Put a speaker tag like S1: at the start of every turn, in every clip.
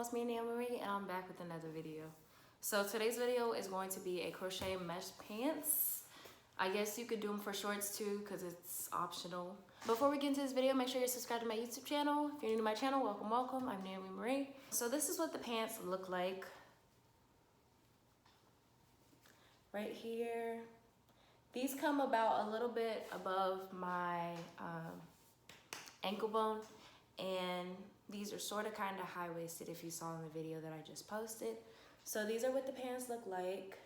S1: it's me, Naomi, and I'm back with another video. So today's video is going to be a crochet mesh pants. I guess you could do them for shorts too because it's optional. Before we get into this video, make sure you're subscribed to my YouTube channel. If you're new to my channel, welcome, welcome. I'm Naomi Marie. So this is what the pants look like. Right here. These come about a little bit above my ankle bone, and these are sort of kind of high-waisted if you saw in the video that I just posted. So these are what the pants look like.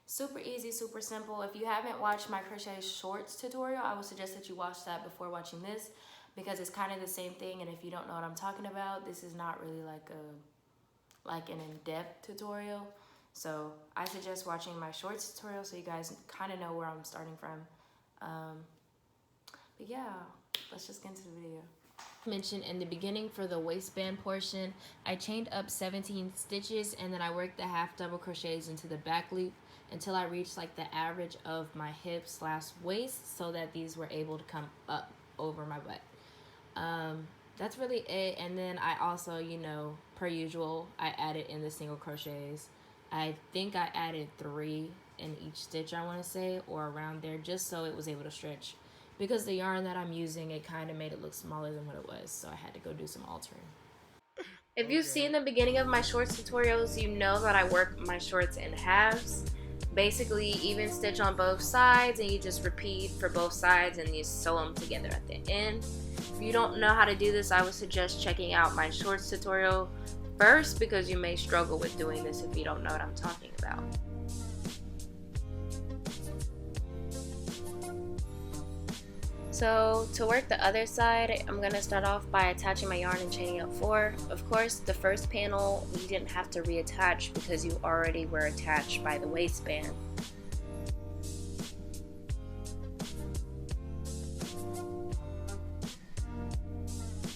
S1: Super easy, super simple. If you haven't watched my crochet shorts tutorial, I would suggest that you watch that before watching this because it's kind of the same thing, and if you don't know what I'm talking about, this is not really like an in-depth tutorial. So I suggest watching my shorts tutorial so you guys kind of know where I'm starting from. But yeah, let's just get into the video. Mentioned in the beginning, for the waistband portion, I chained up 17 stitches and then I worked the half double crochets into the back loop until I reached like the average of my hip / waist so that these were able to come up over my butt. That's really it. And then I also, you know, per usual, I added in the single crochets. I think I added 3 in each stitch, I want to say, or around there, just so it was able to stretch. Because the yarn that I'm using, it kind of made it look smaller than what it was, so I had to go do some altering. If you've seen the beginning of my shorts tutorials, you know that I work my shorts in halves. Basically, even stitch on both sides, and you just repeat for both sides, and you sew them together at the end. If you don't know how to do this, I would suggest checking out my shorts tutorial first, because you may struggle with doing this if you don't know what I'm talking about. So to work the other side, I'm going to start off by attaching my yarn and chaining up 4. Of course, the first panel you didn't have to reattach because you already were attached by the waistband.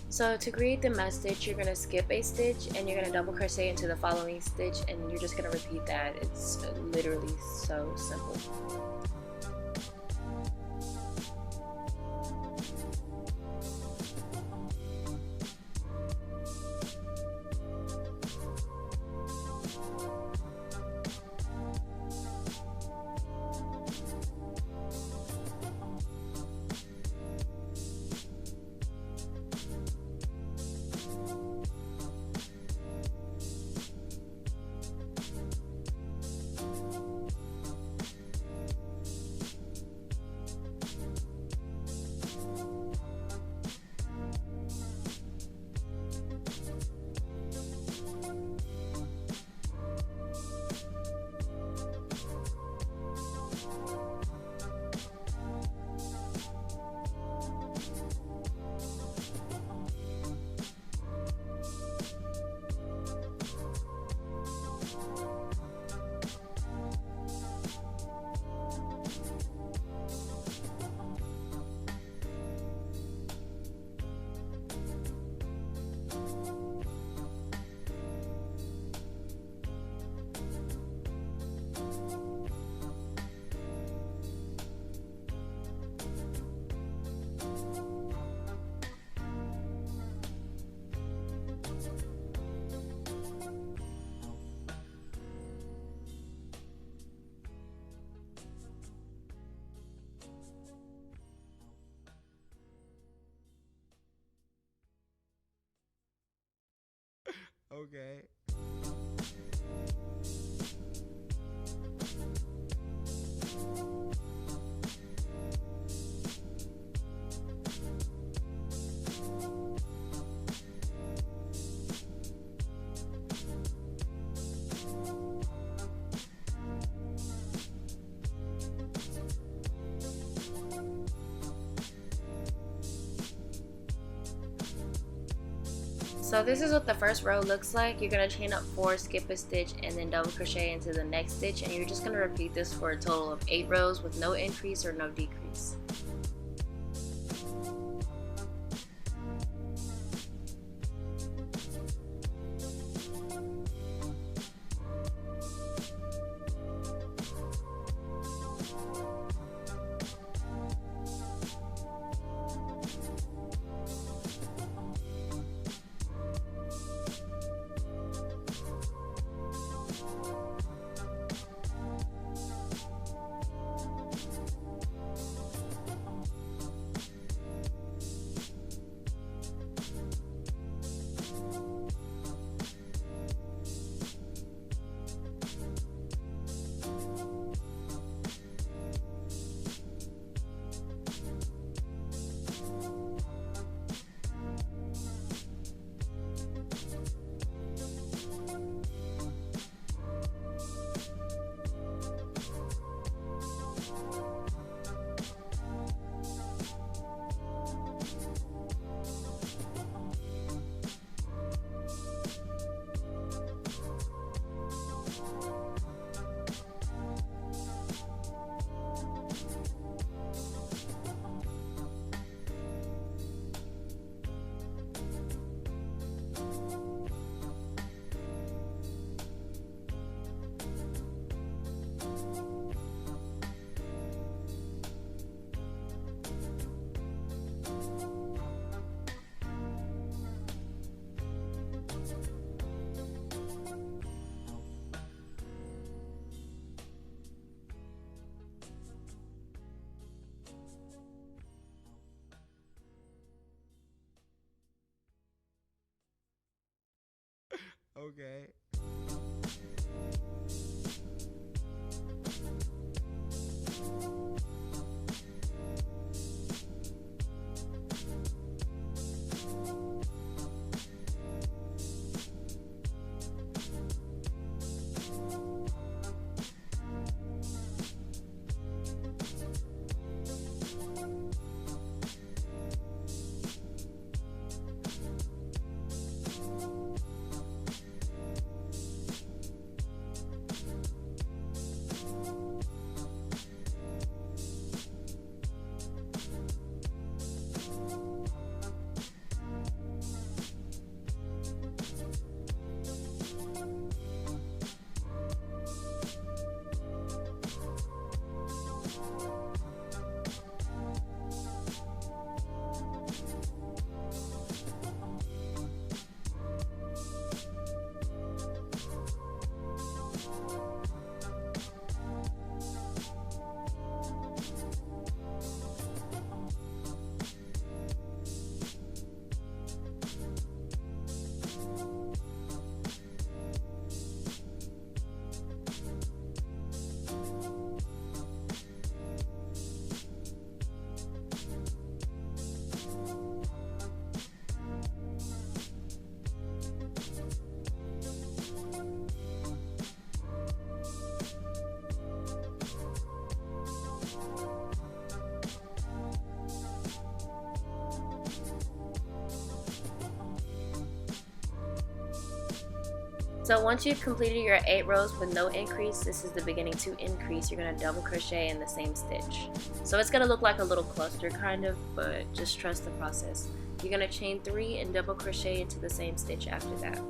S1: So to create the mesh stitch, you're going to skip a stitch and you're going to double crochet into the following stitch, and you're just going to repeat that. It's literally so simple.
S2: Okay.
S1: So this is what the first row looks like. You're going to chain up 4, skip a stitch, and then double crochet into the next stitch, and you're just going to repeat this for a total of 8 rows with no increase or no decrease.
S2: Okay.
S1: So once you've completed your 8 rows with no increase, this is the beginning to increase. You're going to double crochet in the same stitch. So it's going to look like a little cluster kind of, but just trust the process. You're going to chain 3 and double crochet into the same stitch after that.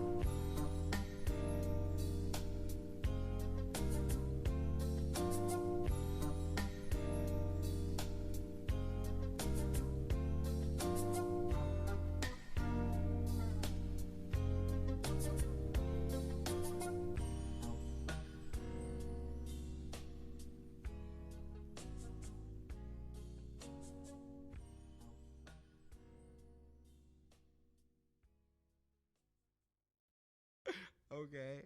S2: Okay.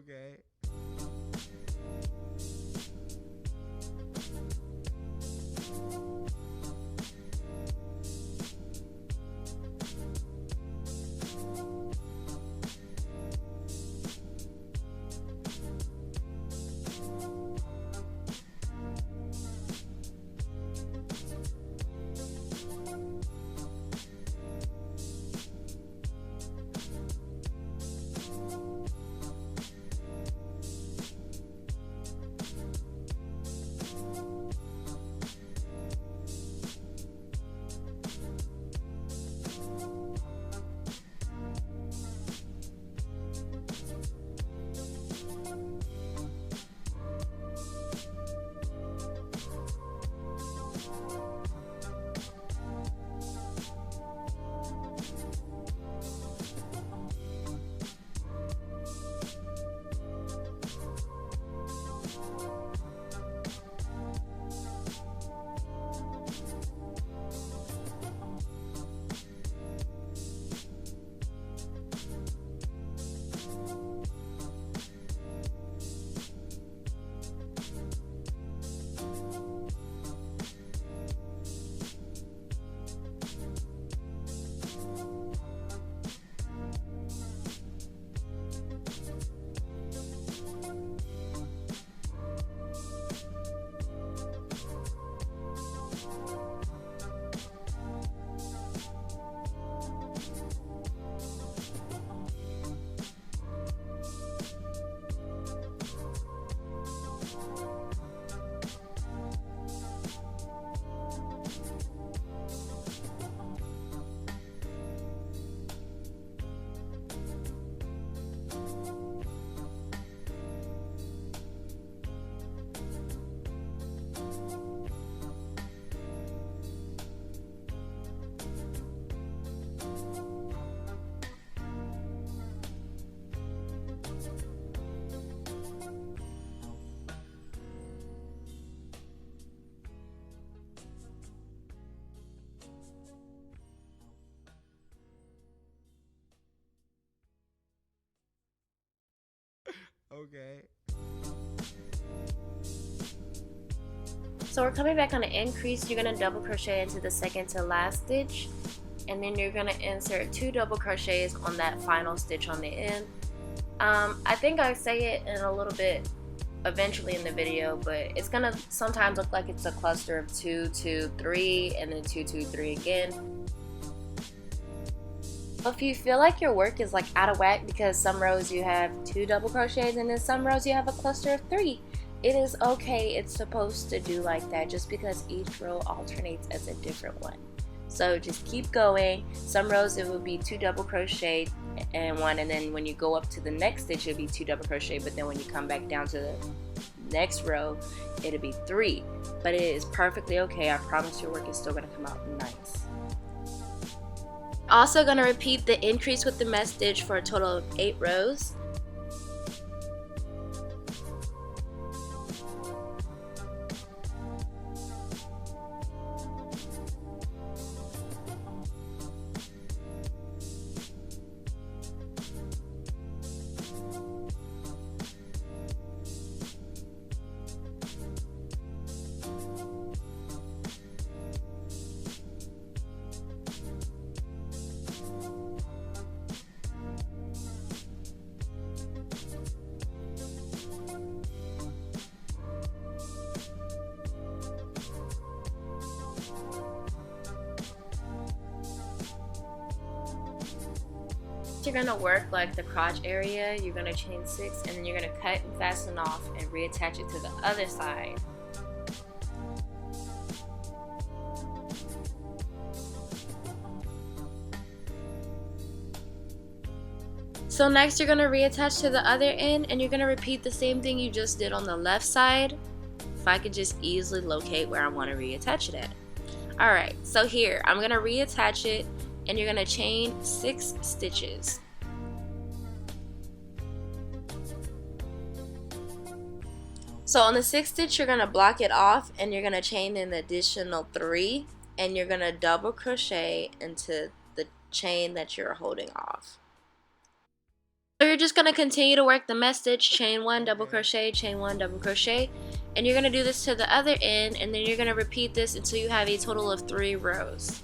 S2: Okay. Okay.
S1: So we're coming back on an increase. You're going to double crochet into the second to last stitch, and then you're going to insert 2 double crochets on that final stitch on the end. I think I say it in a little bit eventually in the video, but it's going to sometimes look like it's a cluster of 2, 2, 3, and then 2, 2, 3 again. If you feel like your work is like out of whack because some rows you have 2 double crochets and then some rows you have a cluster of 3, it is okay. It's supposed to do like that just because each row alternates as a different one. So just keep going. Some rows it will be 2 double crochet and 1, and then when you go up to the next stitch it'll be 2 double crochet, but then when you come back down to the next row it'll be 3. But it is perfectly okay. I promise your work is still going to come out nice. Also going to repeat the increase with the mesh stitch for a total of 8 rows. You're going to work like the crotch area. You're going to chain 6 and then you're going to cut and fasten off and reattach it to the other side. So next you're going to reattach to the other end and you're going to repeat the same thing you just did on the left side. If I could just easily locate where I want to reattach it at. Alright, so here I'm going to reattach it and you're going to chain 6 stitches. So on the 6th stitch you're going to block it off and you're going to chain an additional 3 and you're going to double crochet into the chain that you're holding off. So you're just going to continue to work the mesh stitch, chain 1, double crochet, chain 1, double crochet, and you're going to do this to the other end, and then you're going to repeat this until you have a total of 3 rows.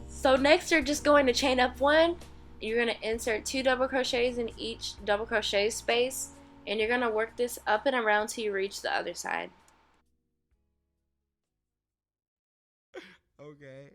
S1: So next you're just going to chain up 1, you're going to insert 2 double crochets in each double crochet space, and you're going to work this up and around till you reach the other side.
S2: Okay.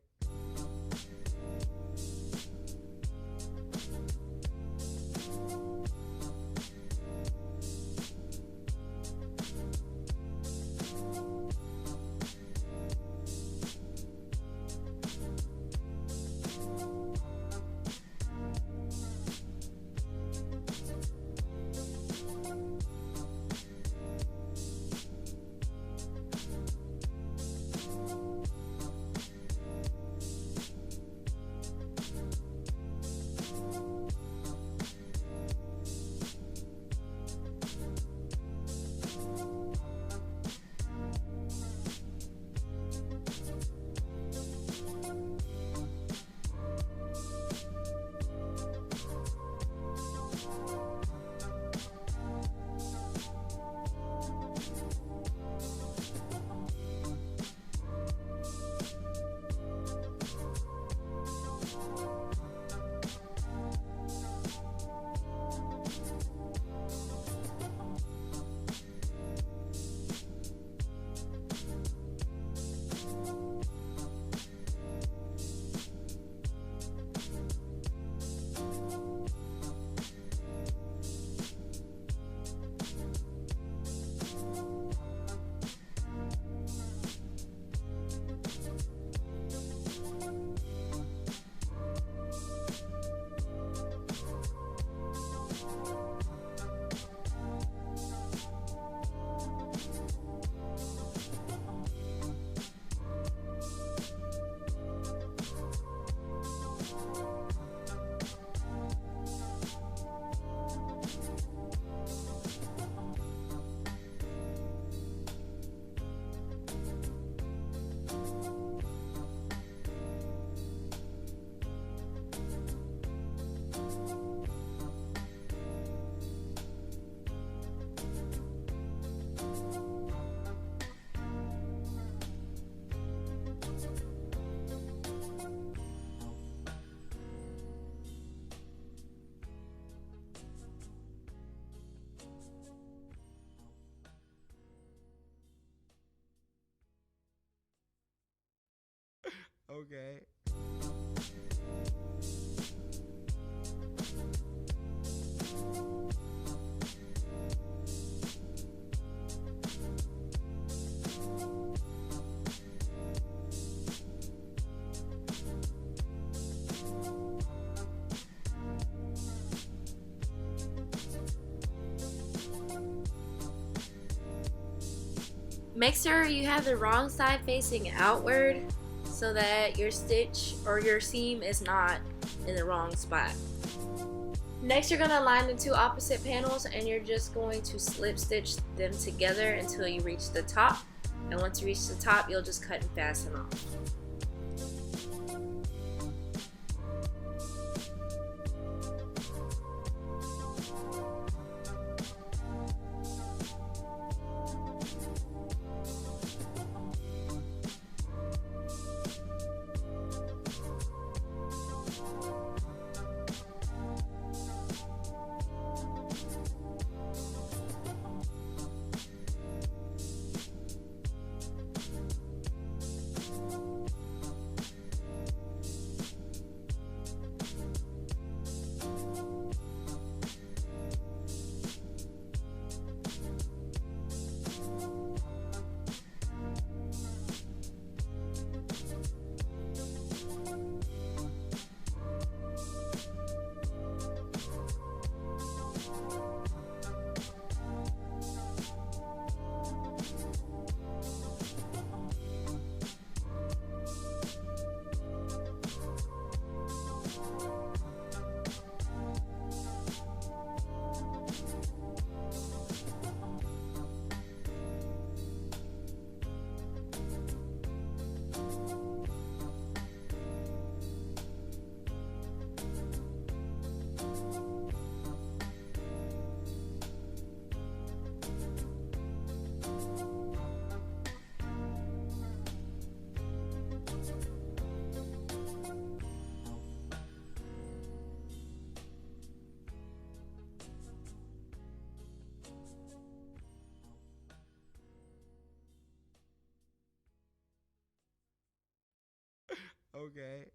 S2: Okay.
S1: Make sure you have the wrong side facing outward so that your stitch or your seam is not in the wrong spot. Next, you're going to line the two opposite panels and you're just going to slip stitch them together until you reach the top. And once you reach the top, you'll just cut and fasten off.
S2: Okay.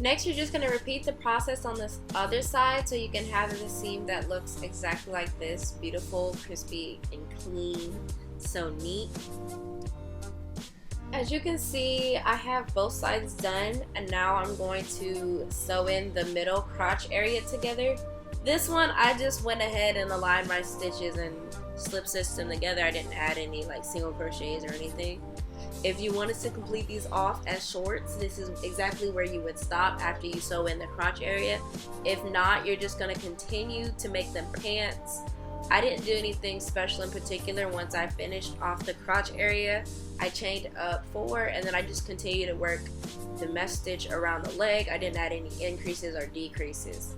S1: Next, you're just going to repeat the process on this other side so you can have the seam that looks exactly like this. Beautiful, crispy, and clean. So neat. As you can see, I have both sides done, and now I'm going to sew in the middle crotch area together. This one, I just went ahead and aligned my stitches and slip stitched them together. I didn't add any like single crochets or anything. If you wanted to complete these off as shorts, this is exactly where you would stop after you sew in the crotch area. If not, you're just going to continue to make them pants. I didn't do anything special in particular. Once I finished off the crotch area, I chained up 4 and then I just continued to work the mesh stitch around the leg. I didn't add any increases or decreases.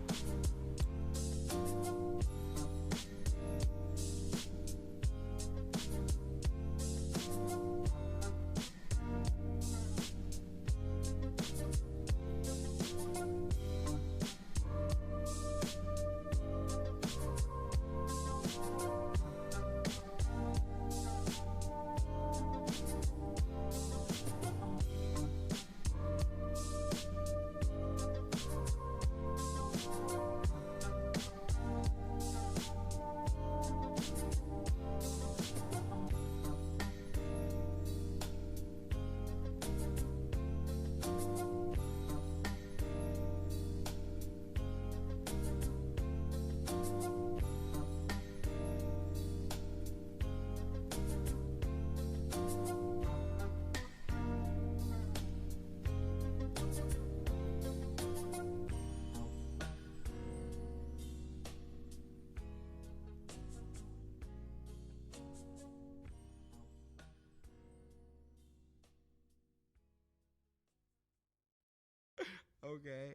S2: Okay.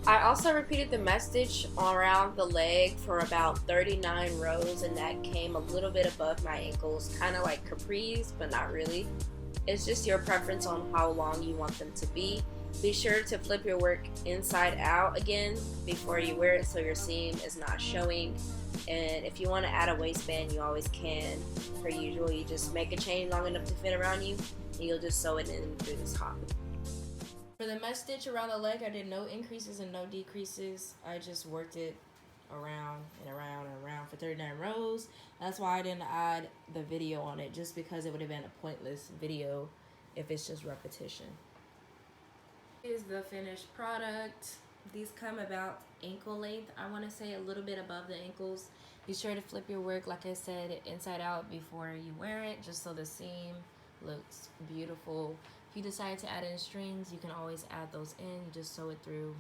S1: I also repeated the mesh stitch around the leg for about 39 rows, and that came a little bit above my ankles, kind of like capris, but not really. It's just your preference on how long you want them to be. Be sure to flip your work inside out again before you wear it so your seam is not showing. And if you want to add a waistband, you always can. Per usual, you just make a chain long enough to fit around you, and you'll just sew it in through this top. For the mesh stitch around the leg, I did no increases and no decreases. I just worked it around and around and around for 39 rows. That's why I didn't add the video on it, just because it would have been a pointless video if it's just repetition. Here's the finished product. These come about ankle length. I want to say a little bit above the ankles. Be sure to flip your work, like I said, inside out before you wear it, just so the seam looks beautiful. If you decide to add in strings, you can always add those in. You just sew it through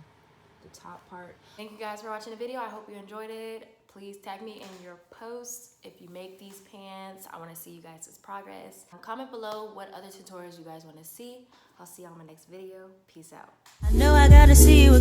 S1: the top part. Thank you guys for watching the video. I hope you enjoyed it. Please tag me in your posts if you make these pants. I want to see you guys' progress. Comment below what other tutorials you guys want to see. I'll see you on my next video. Peace out.
S3: I know I gotta see you